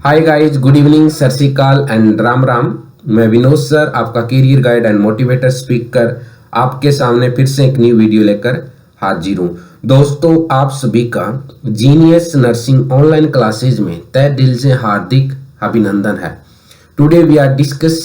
Hi guys, good evening, सत श्री अकाल and Ram Ram. मैं विनोद सर, आपका career guide and motivator speaker, आपके सामने फिर से एक न्यू वीडियो लेकर हाजिर हूँ। दोस्तों, आप सभी का जीनियस नर्सिंग ऑनलाइन क्लासेज में तहे दिल से हार्दिक अभिनंदन है। Today we are discuss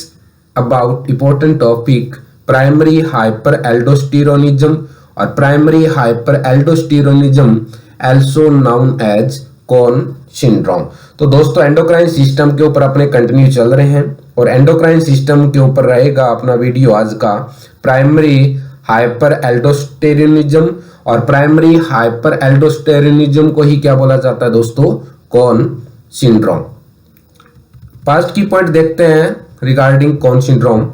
about important topic primary hyper aldosteronism और primary hyper aldosteronism also known as Conn syndrome. तो दोस्तों, एंडोक्राइन सिस्टम के ऊपर अपने कंटिन्यू चल रहे हैं और एंडोक्राइन सिस्टम के ऊपर रहेगा अपना वीडियो आज का प्राइमरी हाइपर एल्डोस्टेरोनिज्म। और प्राइमरी हाइपर एल्डोस्टेरोनिज्म को ही क्या बोला जाता है दोस्तों? Corn syndrome. फर्स्ट की पॉइंट देखते हैं रिगार्डिंग कॉर्न सिंड्रोम।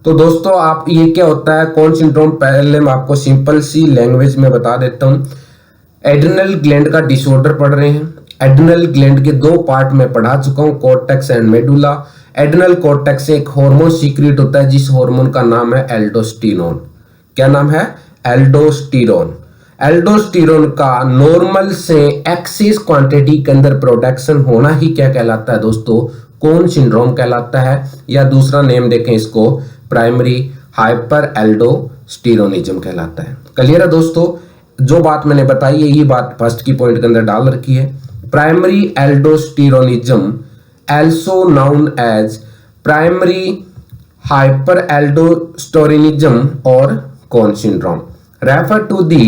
तो दोस्तों, आप ये क्या होता है कॉर्न सिंड्रोम, पहले मैं आपको सिंपल सी लैंग्वेज में बता देता हूँ। एड्रिनल ग्लैंड का डिसऑर्डर पढ़ रहे हैं। एड्रिनल ग्लैंड के दो पार्ट में पढ़ा चुका हूं, cortex and medulla. Adrenal cortex से एक हार्मोन सीक्रेट होता है जिस हार्मोन का नाम है एल्डोस्टेरोन। क्या नाम है? एल्डोस्टेरोन। एल्डोस्टेरोन का नॉर्मल से एक्सेस क्वांटिटी के अंदर प्रोडक्शन होना ही क्या कहलाता है दोस्तों? कॉर्न सिंड्रोम कहलाता है, या दूसरा नेम देखें इसको प्राइमरी हाइपर एल्डोस्टेरोनिज्म कहलाता है। क्लियर है दोस्तों? जो बात मैंने बताई है यही बात फर्स्ट की पॉइंट के अंदर डाल रखी है। Primary aldosteronism also known as primary hyper aldosteronism और Conn syndrome refer to the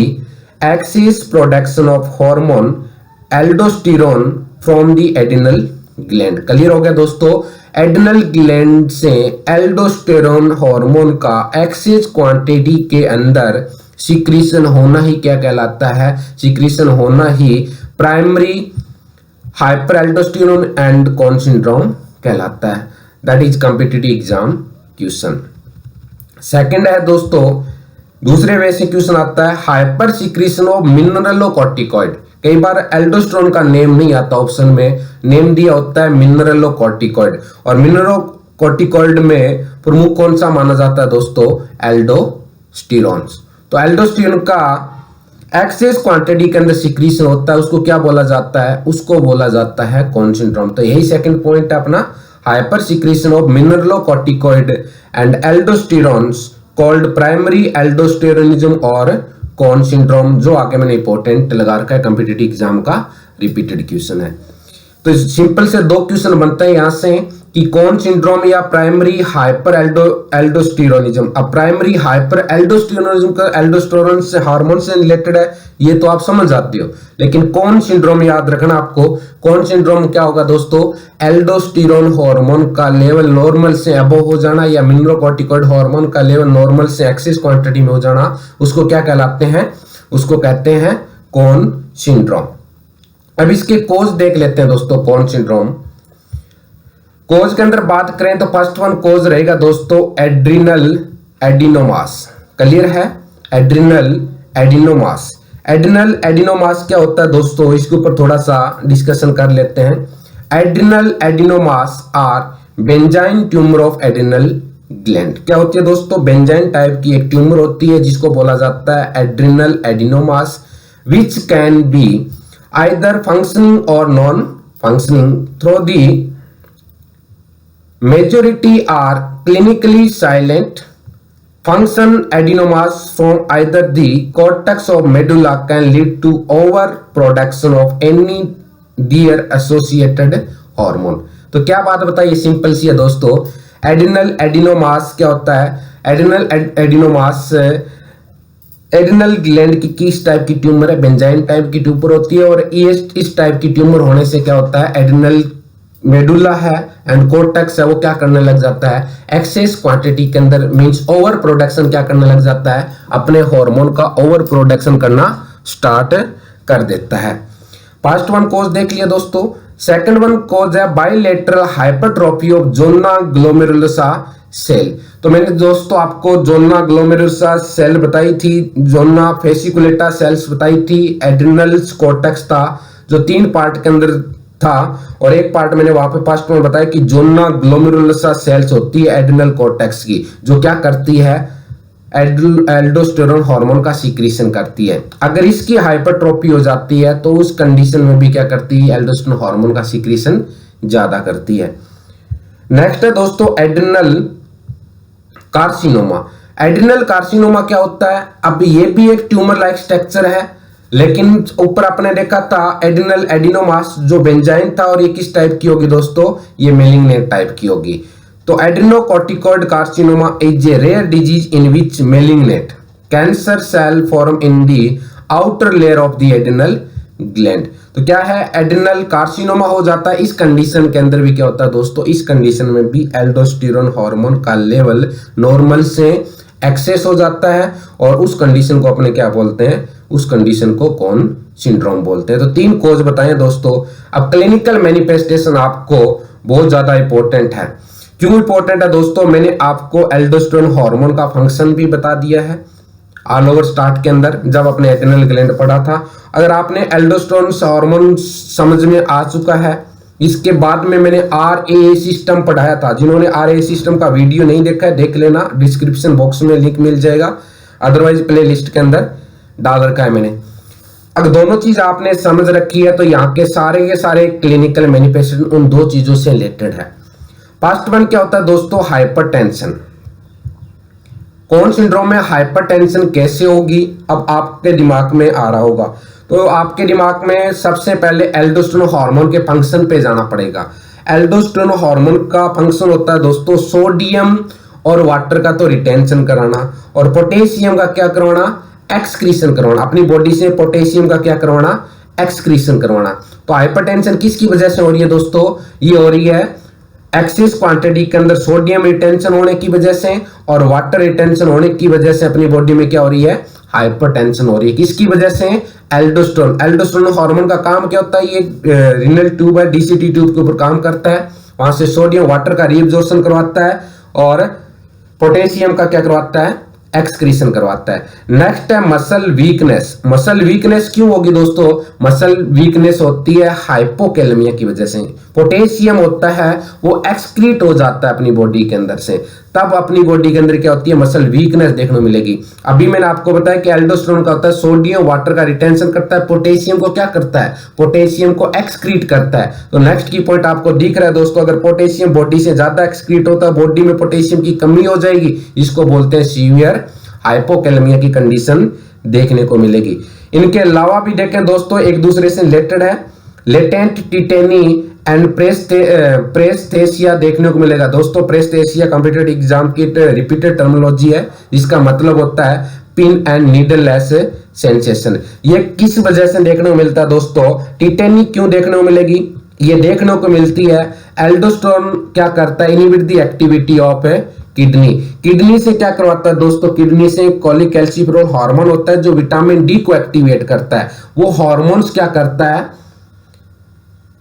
excess production of hormone aldosterone from the adrenal gland. Clear हो गया दोस्तों? एड्रिनल ग्लैंड से एल्डोस्टेरोन हार्मोन का एक्सेस क्वांटिटी के अंदर सिक्रीशन होना ही क्या कहलाता है? सिक्रीशन होना ही primary hyper aldosterone and Conn syndrome कहलाता है। That is competitive exam question. Second है दोस्तों, दूसरे वे से क्वेश्चन आता है हाइपर सिक्रीशन ऑफ मिनरलोकॉर्टिकॉइड। कई बार एल्डोस्टेरोन का नेम नहीं आता ऑप्शन में, नेम दिया होता है मिनरलोकॉर्टिकॉइड। और मिनरलोकॉर्टिकॉइड में प्रमुख कौन सा माना जाता है दोस्तों? एल्डोस्टेरोन। तो एल्डोस्टेरोन का एक्सेस क्वांटिटी के अंदर सिक्रीशन होता है, उसको क्या बोला जाता है? उसको बोला जाता है कॉर्न सिंड्रोम। तो यही सेकंड पॉइंट है अपना, hyper secretion of mineralocorticoid and aldosterones called primary aldosteronism और कॉर्न सिंड्रोम, जो आगे मैंने इंपॉर्टेंट लगा रखा है, कॉम्पिटिटिव एग्जाम का रिपीटेड क्वेश्चन है। तो सिंपल से दो क्वेश्चन बनते हैं यहां से कि कॉर्न सिंड्रोम या प्राइमरी हाइपर एल्डोस्टेरोनिज्म। अब प्राइमरी हाइपर एल्डोस्टेरोनिज्म का एल्डोस्टेरोन से हार्मोन से रिलेटेड है, ये तो आप समझ जाते हो। लेकिन कॉर्न सिंड्रोम याद रखना आपको। कॉर्न सिंड्रोम क्या होगा दोस्तों? एल्डोस्टेरोन हार्मोन का लेवल नॉर्मल से अबव हो जाना, या मिनरलोकॉर्टिकॉइड हार्मोन का लेवल नॉर्मल से एक्सेस क्वांटिटी में हो जाना, उसको क्या कहलाते हैं? उसको कहते हैं कॉर्न सिंड्रोम। अब इसके कोज देख लेते हैं दोस्तों। कॉर्न सिंड्रोम कोज के अंदर बात करें तो फर्स्ट वन कोज रहेगा दोस्तों एड्रिनल एडिनोमास। क्लियर है? Adrenal adenomas. एड्रिनल एडिनोमास क्या होता है दोस्तों? इसके ऊपर थोड़ा सा डिस्कशन कर लेते हैं। Adrenal adenomas are benign tumour of adrenal gland. क्या होती है दोस्तों? बेंजाइन टाइप की एक ट्यूमर होती है जिसको बोला जाता है adrenal adenomas, which can be either functioning or non-functioning through the majority are clinically silent. Function adenomas from either the cortex or medulla can lead to overproduction of any their associated hormone. तो क्या बात बताइए, simple सी है दोस्तों। Adrenal adenomas क्या होता है? Adrenal adenomas adrenal gland की किस टाइप की ट्यूमर है? बेंजाइन टाइप की ट्यूमर होती है। और इस टाइप की ट्यूमर होने से क्या होता है? एड्रिनल मेडुला है एंड कोर्टेक्स है, वो क्या करने लग जाता है? एक्सेस क्वांटिटी के अंदर मींस ओवर प्रोडक्शन क्या करने लग जाता है? अपने हार्मोन का ओवर प्रोडक्शन करना स्टार्ट कर देता है। फर्स्ट वन कोज देख लिया दोस्तों। सेकंड वन कोज है bilateral hypertrophy of zona glomerulosa cell. तो मैंने दोस्तों आपको जोना ग्लोमेरुलोसा सेल बताई थी, जोना फेसिकुलेटा सेल्स बताई थी, एड्रिनल कॉर्टेक्स था जो तीन पार्ट के अंदर था, और एक पार्ट मैंने वहां पे फर्स्ट में बताया कि जोना ग्लोमेरुलोसा सेल्स होती है एड्रिनल कॉर्टेक्स की, जो क्या करती है? एल्डोस्टेरोन हार्मोन का सीक्रेशन करती है। अगर इसकी हाइपरट्रोफी हो जाती है तो उस कंडीशन में भी क्या करती है? एल्डोस्टेरोन हार्मोन का सीक्रेशन ज्यादा करती है। नेक्स्ट है दोस्तों एड्रिनल कार्सिनोमा। एड्रिनल कार्सिनोमा क्या होता है? अब ये भी एक ट्यूमर लाइक स्ट्रक्चर है, लेकिन ऊपर आपने देखा था एड्रिनल एडिनोमास जो बेंजाइन था, और ये किस टाइप की होगी दोस्तों? ये मेलिग्नेंट टाइप की होगी। तो adrenocorticoid carcinoma is a rare disease in which malignant cancer cell form in the outer layer of the adrenal gland. तो क्या है? एड्रिनल कार्सिनोमा हो जाता है। इस कंडीशन के अंदर भी क्या होता है दोस्तों? इस कंडीशन में भी एल्डोस्टेरोन हार्मोन का लेवल नॉर्मल से एक्सेस हो जाता है, और उस कंडीशन को अपने क्या बोलते हैं? उस कंडीशन को कौन सिंड्रोम बोलते हैं। तो 3 कोज बताएं दोस्तों। अब क्लिनिकल मैनिफेस्टेशन आपको बहुत ज्यादा इंपॉर्टेंट है। क्यों इंपॉर्टेंट है दोस्तों? मैंने आपको एल्डोस्टेरोन हार्मोन का फंक्शन भी बता दिया है ऑल ओवर स्टार्ट के अंदर, जब अपने एड्रिनल ग्लैंड पढ़ा था। अगर आपने एल्डोस्टेरोन हार्मोन समझ में आ चुका है, इसके बाद में मैंने RAA सिस्टम पढ़ाया था। जिन्होंने RAA सिस्टम का वीडियो नहीं देखा है देख लेना, डिस्क्रिप्शन बॉक्स में लिंक मिल जाएगा, अदरवाइज प्ले लिस्ट के अंदर डाल रखा है मैंने। अगर दोनों चीज आपने समझ रखी है तो यहाँ के सारे क्लिनिकल मैनिफेस्टेशन उन 2 चीजों से रिलेटेड है। फर्स्ट वन क्या होता है दोस्तों? हाइपरटेंशन। कौन सिंड्रोम में हाइपरटेंशन कैसे होगी? अब आपके दिमाग में आ रहा होगा, तो आपके दिमाग में सबसे पहले एल्डोस्टेरोन हार्मोन के फंक्शन पे जाना पड़ेगा। एल्डोस्टेरोन हार्मोन का फंक्शन होता है दोस्तों सोडियम और वाटर का तो रिटेंशन कराना, और पोटेशियम का क्या करवाना? एक्सक्रीशन करवाना। अपनी बॉडी से पोटेशियम का क्या करवाना? एक्सक्रीशन करवाना। तो हाइपरटेंशन किसकी वजह से हो रही है दोस्तों? ये हो रही है एक्सेस क्वांटिटी के अंदर सोडियम रिटेंशन होने की वजह से और वाटर रिटेंशन होने की वजह से अपनी बॉडी में क्या हो रही है? हाइपरटेंशन हो रही है। किसकी वजह से? एल्डोस्टेरोन। एल्डोस्टेरोन हार्मोन का काम क्या होता है? ये रीनल ट्यूब है, DCT ट्यूब के ऊपर काम करता है, वहां से सोडियम वाटर का रीअब्जॉर्प्शन करवाता है, और पोटेशियम का क्या करवाता है? एक्सक्रीशन करवाता है। नेक्स्ट है मसल वीकनेस। मसल वीकनेस क्यों होगी दोस्तों? मसल वीकनेस होती है हाइपोकैलेमिया की वजह से। पोटेशियम होता है वो एक्सक्रीट हो जाता है अपनी बॉडी के अंदर से, तब अपनी बॉडी के अंदर क्या होती है? मसल वीकनेस देखने को मिलेगी। अभी मैंने आपको बताया कि एल्डोस्टेरोन का होता है सोडियम वाटर का रिटेंशन करता है, पोटेशियम को क्या करता है? पोटेशियम को एक्सक्रीट करता है। तो नेक्स्ट की पॉइंट आपको दिख रहा है दोस्तों, अगर पोटेशियम बॉडी से ज्यादा एक्सक्रीट होता है, बॉडी में पोटेशियम की कमी हो जाएगी, इसको बोलते हैं सीवियर हाइपोकैलेमिया की कंडीशन देखने को मिलेगी। इनके अलावा भी देखें दोस्तों, एक दूसरे से रिलेटेड है, लेटेंट टिटेनी एंड प्रेस्थेसिया देखने को मिलेगा दोस्तों। प्रेस्थेसिया कॉम्पिटिटिव एग्जाम की रिपीटेड टर्मिनोलॉजी है, जिसका मतलब होता है pin and needle less sensation. ये किस वजह से देखने को मिलता है दोस्तों? टिटेनी क्यों देखने को मिलेगी? ये देखने को मिलती है एल्डोस्टेरोन क्या करता है? Inhibit the activity of kidney. Kidney से क्या करवाता है दोस्तों? किडनी से कोलिकैल्सिफेरॉल हार्मोन होता है जो विटामिन डी को एक्टिवेट करता है। वो हार्मोन्स क्या करता है?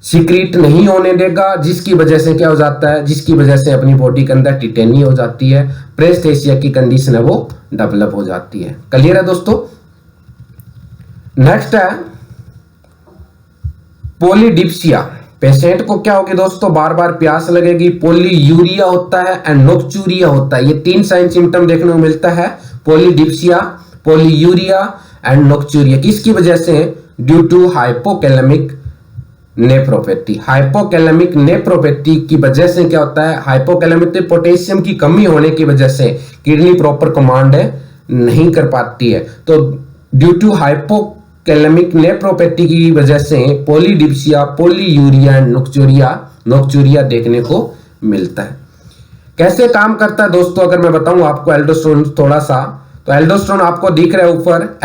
सीक्रेट नहीं होने देगा, जिसकी वजह से क्या हो जाता है? जिसकी वजह से अपनी बॉडी के अंदर टिटेनी हो जाती है, प्रेस्थेसिया की कंडीशन है वो डेवलप हो जाती है। क्लियर है दोस्तों? नेक्स्ट है पॉलीडिप्सिया। पेशेंट को क्या होगी दोस्तों? बार बार प्यास लगेगी, पॉलीयूरिया होता है एंड नोक्चूरिया होता है। ये 3 साइन सिम्टम देखने को मिलता है, पॉलीडिप्सिया, पॉलीयूरिया एंड नोक्चूरिया। किसकी वजह से? Due to hypokalemic nephropathy. Hypokalemic nephropathy की वजह से क्या होता है? हाइपोकैलेमिक पोटेशियम की कमी होने की वजह से किडनी प्रॉपर कमांड नहीं कर पाती है। तो ड्यू टू हाइपोकैलेमिक नेफ्रोपैथी की वजह से पॉलीडिप्सिया, पॉलीयूरिया एंड नोक्चूरिया देखने को मिलता है। कैसे काम करता है दोस्तों? अगर मैं बताऊं आपको एल्डोस्टेरोन थोड़ा सा, तो एल्डोस्टेरोन आपको दिख रहा है ऊपर,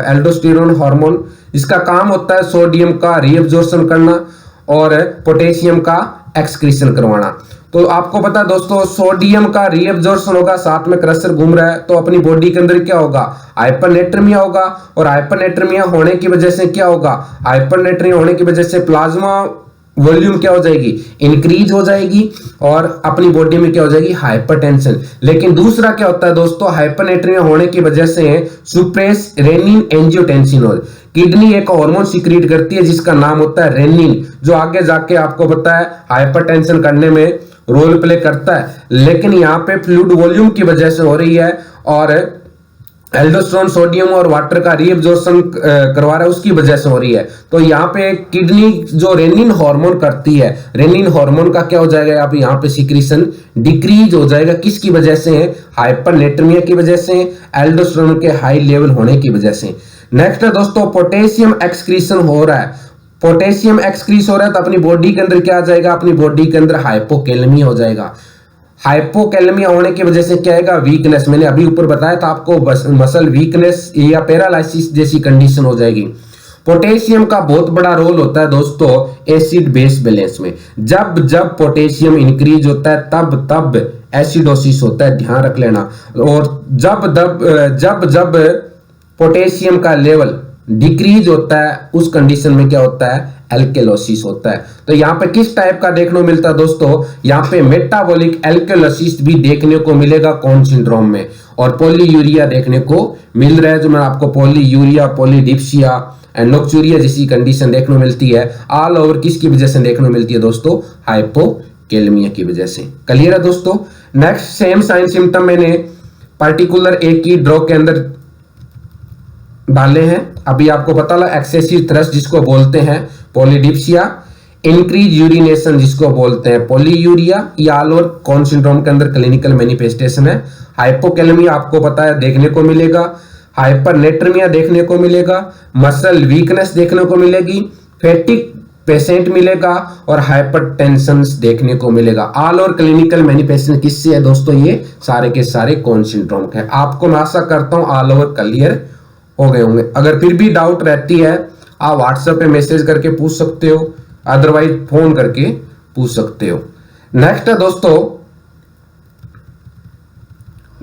एल्डोस्टेरोन हार्मोन। इसका काम होता है सोडियम का रीअब्जॉर्प्शन करना और पोटेशियम का एक्सक्रीशन करवाना। तो आपको पता है दोस्तों, सोडियम का रीअब्जॉर्प्शन होगा, साथ में क्रशर घूम रहा है, तो अपनी बॉडी के अंदर क्या होगा? हाइपरनेट्रेमिया होगा, और हाइपरनेट्रेमिया होने की वजह से क्या होगा? हाइपरनेट्रेमिया होने की वजह से प्लाज्मा वॉल्यूम क्या हो जाएगी? इंक्रीज हो जाएगी, और अपनी बॉडी में क्या हो जाएगी? हाइपरटेंशन। लेकिन दूसरा क्या होता है दोस्तों? हाइपरनेट्रेमिया होने की वजह से सुप्रेस रेनिन एंजियोटेंसिनोल। किडनी एक हार्मोन सीक्रेट करती है जिसका नाम होता है रेनिन, जो आगे जाके आपको पता है हाइपरटेंशन करने में रोल प्ले करता है। लेकिन यहाँ पे फ्लूइड वॉल्यूम की वजह से हो रही है, और एल्डोस्टेरोन सोडियम और वाटर का रीअब्जॉर्प्शन करवा रहा है, उसकी वजह से हो रही है। तो यहाँ पे किडनी जो रेनिन हार्मोन करती है, रेनिन हार्मोन का क्या हो जाएगा, आप यहाँ पे सिक्रीशन डिक्रीज हो जाएगा। किसकी वजह से? हाइपरनेट्रिमिया की वजह से, एल्डोस्टेरोन के हाई लेवल होने की वजह से। नेक्स्ट है दोस्तों पोटेशियम एक्सक्रीशन हो रहा है। पोटेशियम एक्सक्रीज हो रहा है तो अपनी बॉडी के अंदर क्या आ जाएगा, अपनी बॉडी के अंदर हाइपोकैलेमिया हो जाएगा। हाइपोकैलेमिया होने की वजह से क्या आएगा, वीकनेस। मैंने अभी ऊपर बताया था आपको, मसल वीकनेस या पैरालिसिस जैसी कंडीशन हो जाएगी। पोटेशियम का बहुत बड़ा रोल होता है दोस्तों एसिड बेस बैलेंस में। जब जब पोटेशियम इंक्रीज होता है तब तब एसिडोसिस होता है, ध्यान रख लेना। और जब जब पोटेशियम का लेवल डिक्रीज होता है उस कंडीशन में क्या होता है, एल्केलोसिस होता है। तो यहाँ पे किस टाइप का देखने को मिलता है दोस्तों, यहाँ पे मेटाबॉलिक एल्केलोसिस भी देखने को मिलेगा कौन सिंड्रोम में, और पॉलीयूरिया देखने को मिल रहा है, जो मैं आपको पॉलीयूरिया, पॉलीडिप्सिया एंड नोक्चूरिया जैसी कंडीशन देखने को मिलती है। ऑल ओवर किसकी वजह से देखने को मिलती है दोस्तों, हाइपोकैलेमिया की वजह से। क्लियर है दोस्तों। नेक्स्ट सेम साइन सिम्टम मैंने पार्टिकुलर एक ही ड्रॉ के अंदर डाले हैं। अभी आपको पता लगा, एक्सेसिव थ्रस्ट जिसको बोलते हैं पॉलीडिप्सिया, इंक्रीज यूरिनेशन जिसको बोलते हैं पॉलीयूरिया, ये ऑल ओवर कौन सिंड्रोम के अंदर क्लिनिकल मैनिफेस्टेशन है। हाइपोकैलेमिया आपको पता है देखने को मिलेगा, हाइपरनेट्रिमिया देखने को मिलेगा, मसल वीकनेस देखने को मिलेगी, फैटिक पेशेंट मिलेगा और हाइपरटेंशन देखने को मिलेगा। ऑल ओवर क्लिनिकल मैनिफेस्टेशन किससे है दोस्तों, ये सारे के सारे कौन सिंड्रोम के। आपको मैं आशा करता हूं ऑल ओवर क्लियर हो गए होंगे। अगर फिर भी डाउट रहती है आप व्हाट्सएप पे मैसेज करके पूछ सकते हो, अदरवाइज फोन करके पूछ सकते हो। नेक्स्ट है दोस्तों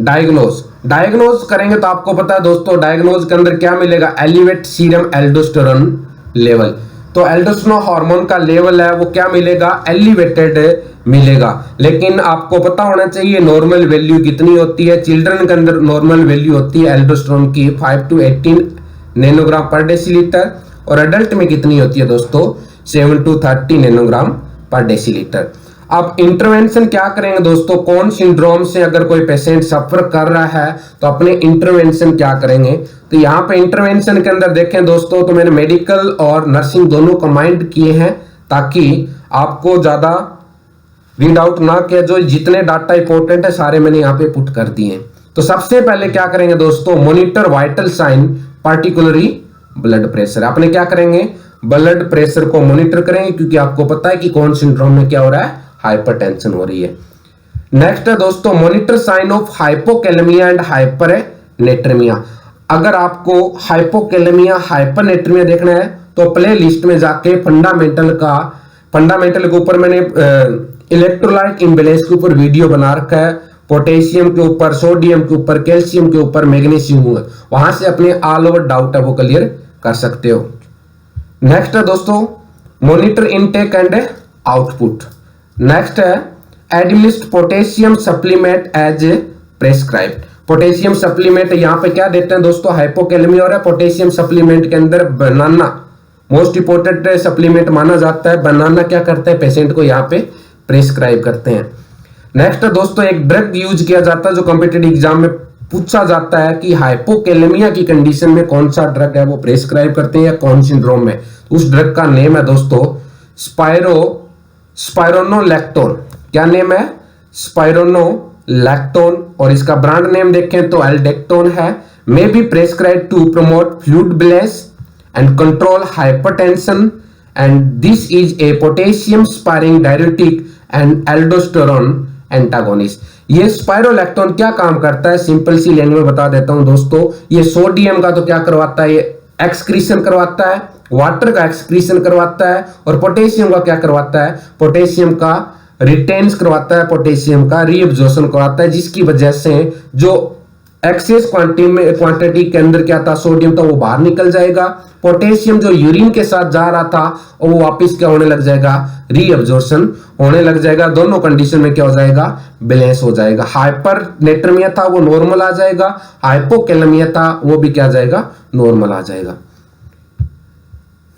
डायग्नोज करेंगे तो आपको पता है दोस्तों डायग्नोज के अंदर क्या मिलेगा, एलिवेट सीरम एल्डोस्टेरोन लेवल। तो एल्डोस्टेरोन हार्मोन का लेवल है वो क्या मिलेगा, एलिवेटेड मिलेगा। लेकिन आपको पता होना चाहिए नॉर्मल वैल्यू कितनी होती है। चिल्ड्रन के अंदर नॉर्मल वैल्यू होती है एल्डोस्टेरोन की 5 to 18 नैनोग्राम पर डेसीलीटर, और अडल्ट में कितनी होती है दोस्तों 7 to 30 नैनोग्राम पर डेसीलीटर। अब इंटरवेंशन क्या करेंगे दोस्तों, कौन सिंड्रोम से अगर कोई पेशेंट सफर कर रहा है तो अपने इंटरवेंशन क्या करेंगे। तो यहाँ पे इंटरवेंशन के अंदर देखें दोस्तों, तो मैंने मेडिकल और नर्सिंग दोनों कंबाइंड किए हैं ताकि आपको ज्यादा रीड आउट ना किया, जो जितने डाटा इंपॉर्टेंट है सारे मैंने यहाँ पे पुट कर दिए। तो सबसे पहले क्या करेंगे दोस्तों, monitor vital sign particularly blood pressure. आपने क्या करेंगे, ब्लड प्रेशर को मॉनिटर करेंगे, क्योंकि आपको पता है कि कौन सिंड्रोम में क्या हो रहा है, हाइपरटेंशन हो रही है। नेक्स्ट है दोस्तों monitor sign of hypokalemia and hypernatremia. अगर आपको हाइपोकैलेमिया हाइपरनेट्रिमिया देखना है तो प्ले लिस्ट में जाके फंडामेंटल के ऊपर मैंने इलेक्ट्रोलाइट इम्बैलेंस के ऊपर वीडियो बना रखा है, पोटेशियम के ऊपर, सोडियम के ऊपर, कैल्शियम के ऊपर, मैग्नीशियम, वहां से अपने ऑल ओवर डाउट है वो क्लियर कर सकते हो। नेक्स्ट है दोस्तों monitor intake and output. Next है administrate potassium supplement as prescribed. Potassium supplement यहाँ पे क्या देते हैं दोस्तों, हाइपोकैलेमिया और पोटेशियम सप्लीमेंट के अंदर बनाना मोस्ट इंपोर्टेंट सप्लीमेंट माना जाता है। बनाना क्या करता है, पेशेंट को यहाँ पे प्रेस्क्राइब करते हैं। नेक्स्ट दोस्तों एक ड्रग यूज किया जाता है जो कॉम्पिटिटिव एग्जाम में पूछा जाता है कि हाइपोकैलेमिया की कंडीशन में कौन सा ड्रग है वो प्रेस्क्राइब करते हैं या कौन सिंड्रोम में। उस ड्रग का नेम है दोस्तों स्पाइरोनोलैक्टोन। क्या नेम है, स्पाइरोनोलैक्टोन, और इसका ब्रांड नेम देखें तो एल्डेक्टोन है। May be prescribe to promote fluid balance and control hypertension, and this is a potassium sparing diuretic and aldosterone antagonist। ये स्पाइरोलैक्टोन क्या काम करता है, सिंपल सी लैंग्वेज में बता देता हूं दोस्तों। ये सोडियम का तो क्या करवाता है, ये एक्सक्रीशन करवाता है, वाटर का एक्सक्रीशन करवाता है, और पोटेशियम का क्या करवाता है, पोटेशियम का रिटेन्स करवाता है, पोटेशियम का रीअब्जॉर्प्शन करवाता है, जिसकी वजह से जो एक्सेस क्वांटिटी के अंदर क्या था, सोडियम था, वो बाहर निकल जाएगा। पोटेशियम जो यूरिन के साथ जा रहा था और वो वापस क्या होने लग जाएगा, रीअब्जॉर्प्शन होने लग जाएगा। दोनों कंडीशन में क्या हो जाएगा, बैलेंस हो जाएगा। हाइपरनेट्रिमिया था वो नॉर्मल आ जाएगा, हाइपोकैलेमिया था वो भी क्या आ जाएगा, नॉर्मल आ जाएगा।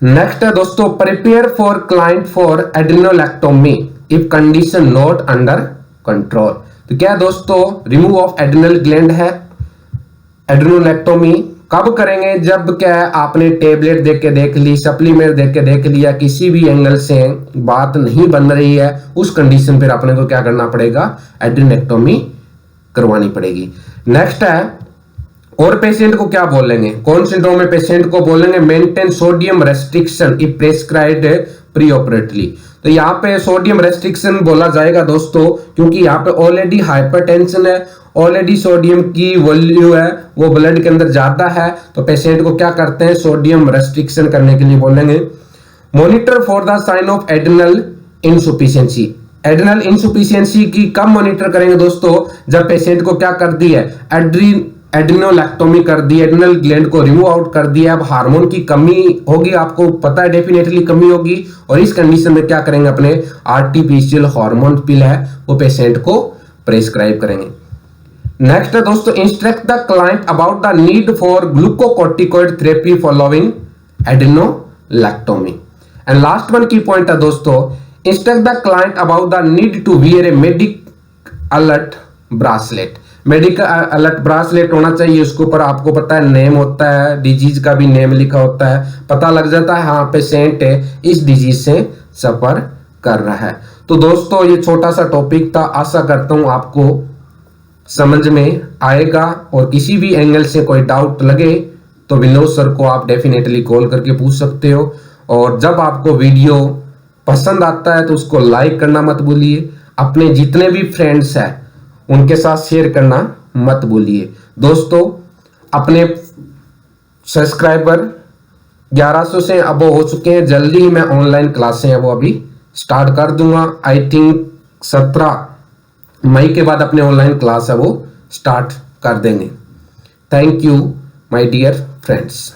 नेक्स्ट है दोस्तों prepare for client for adrenalectomy if condition not under control. तो क्या दोस्तों रिमूव ऑफ एड्रेनल ग्लैंड है, एड्रेनोलेक्टोमी कब करेंगे? जब क्या है आपने टेबलेट देख के देख ली, सप्लीमेंट देख के देख लिया, किसी भी एंगल से बात नहीं बन रही है, उस कंडीशन पर अपने को क्या करना पड़ेगा? एड्रेनोलेक्टोमी करवानी पड़ेगी। नेक्स्ट है, और पेशेंट को क्या बोलेंगे? कौन सिंड्रोम में पेशेंट को बोलेंगे? Maintain sodium restriction if prescribed preoperatively. तो यहाँ पे सोडियम रेस्ट्रिक्शन बोला जाएगा दोस्तों, क्योंकि यहाँ पे ऑलरेडी हाइपरटेंशन है, ऑलरेडी सोडियम की वैल्यू है वो ब्लड के अंदर ज्यादा है, तो पेशेंट को क्या करते हैं? सोडियम रेस्ट्रिक्शन करने के लिए बोलेंगे। Monitor for the sign of adrenal insufficiency. Adrenal insufficiency की कब मॉनिटर करेंगे दोस्तों? जब पेशेंट को क्या कर दी है? एड्रेनोलेक्टोमी कर दी, एड्रेनल ग्लैंड को रिमूव आउट कर दिया। अब हार्मोन की कमी होगी, आपको पता है डेफिनेटली कमी होगी, और इस कंडीशन में क्या करेंगे? अपने आर्टिफिशियल हार्मोन पिल है वो पेशेंट को प्रेस्क्राइब करेंगे। नेक्स्ट है दोस्तों, instruct the client about the need for glucocorticoid therapy following adrenalectomy. And last one की पॉइंट है दोस्तों, instruct the client about the need to wear a medic alert bracelet. Medical alert bracelet होना चाहिए, उसके ऊपर आपको पता है नेम होता है, डिजीज का भी नेम लिखा होता है, पता लग जाता है हाँ पेशेंट इस डिजीज से सफर कर रहा है। तो दोस्तों ये छोटा सा टॉपिक था, आशा करता हूं आपको समझ में आएगा, और किसी भी एंगल से कोई डाउट लगे तो विनोद सर को आप डेफिनेटली कॉल करके पूछ सकते हो। और जब आपको वीडियो पसंद आता है तो उसको लाइक करना मत भूलिए, अपने जितने भी फ्रेंड्स हैं उनके साथ शेयर करना मत भूलिए। दोस्तों अपने सब्सक्राइबर 1100 से अब हो चुके हैं, जल्दी ही मैं ऑनलाइन क्लासें हैं वो अभी स्टार्ट कर दूंगा। आई थिंक 17 मई के बाद अपने ऑनलाइन क्लास है वो स्टार्ट कर देंगे। Thank you my dear friends.